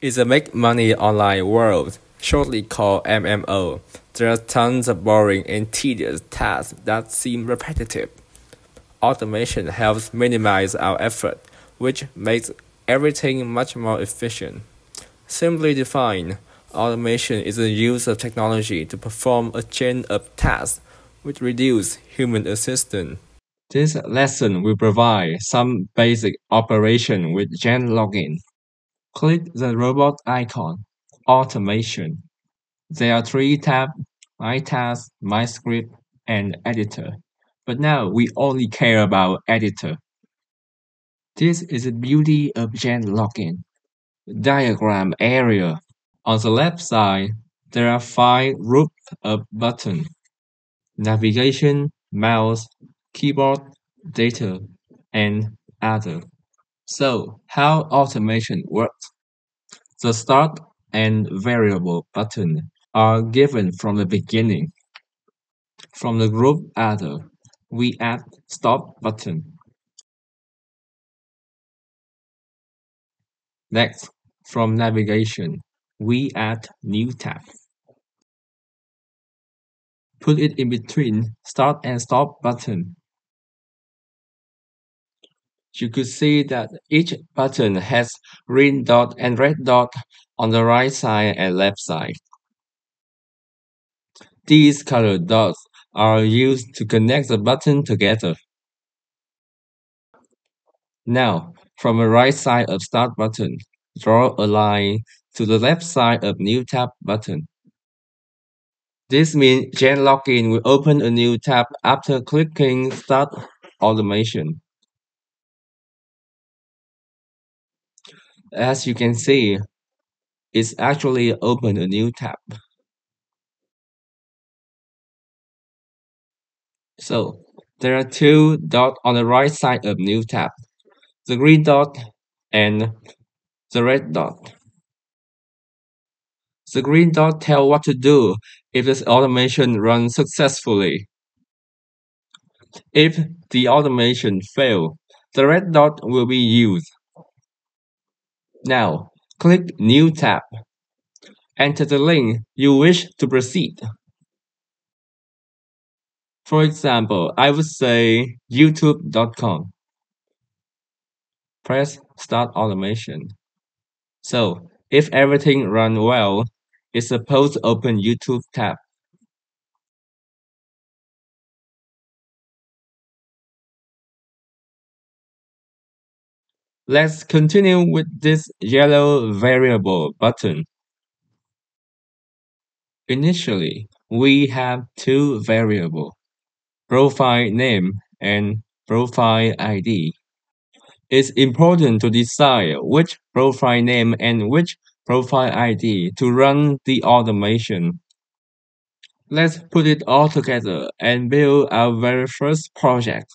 It's a make money online world, shortly called MMO. There are tons of boring and tedious tasks that seem repetitive. Automation helps minimize our effort, which makes everything much more efficient. Simply defined, automation is the use of technology to perform a chain of tasks which reduce human assistance. This lesson will provide some basic operation with Gen login. Click the robot icon, Automation. There are three tabs, My Task, My Script, and Editor. But now we only care about Editor. This is the beauty of Gen login. Diagram area. On the left side, there are five groups of buttons: navigation, mouse, keyboard, data, and other. So, how automation works? The start and variable button are given from the beginning. From the group other, we add stop button. Next, from navigation, we add new tab. Put it in between start and stop button. You could see that each button has green dot and red dot on the right side and left side. These colored dots are used to connect the button together. Now, from the right side of Start button, draw a line to the left side of New Tab button. This means Gen Login will open a new tab after clicking Start Automation. As you can see, it's actually opened a new tab. So, there are two dots on the right side of New Tab, the green dot and the red dot. The green dot tells what to do if this automation runs successfully. If the automation fails, the red dot will be used. Now, click New tab. Enter the link you wish to proceed. For example, I would say youtube.com. Press Start Automation. So, if everything runs well, it's supposed to open YouTube tab. Let's continue with this yellow variable button. Initially, we have two variables, profile name and profile ID. It's important to decide which profile name and which profile ID to run the automation. Let's put it all together and build our very first project.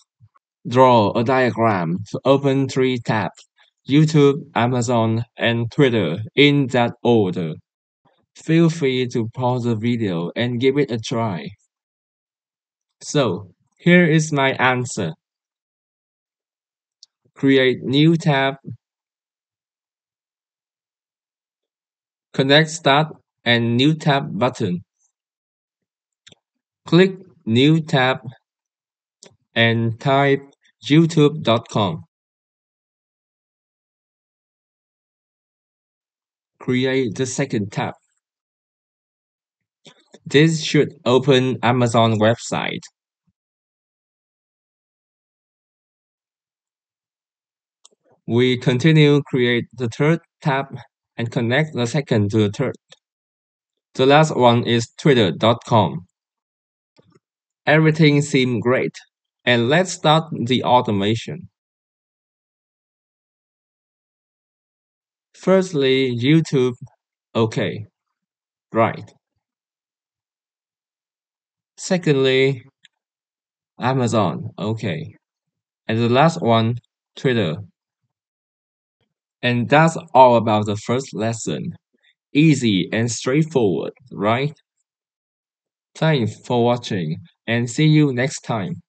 Draw a diagram to open three tabs, YouTube, Amazon, and Twitter in that order. Feel free to pause the video and give it a try. So, here is my answer. Create new tab, connect Start and New Tab button. Click New tab and type youtube.com. Create the second tab. This should open Amazon website. We continue create the third tab and connect the second to the third. The last one is twitter.com. Everything seems great, and let's start the automation. Firstly, YouTube, okay, right. Secondly, Amazon, okay. And the last one, Twitter. And that's all about the first lesson. Easy and straightforward, right? Thanks for watching and see you next time.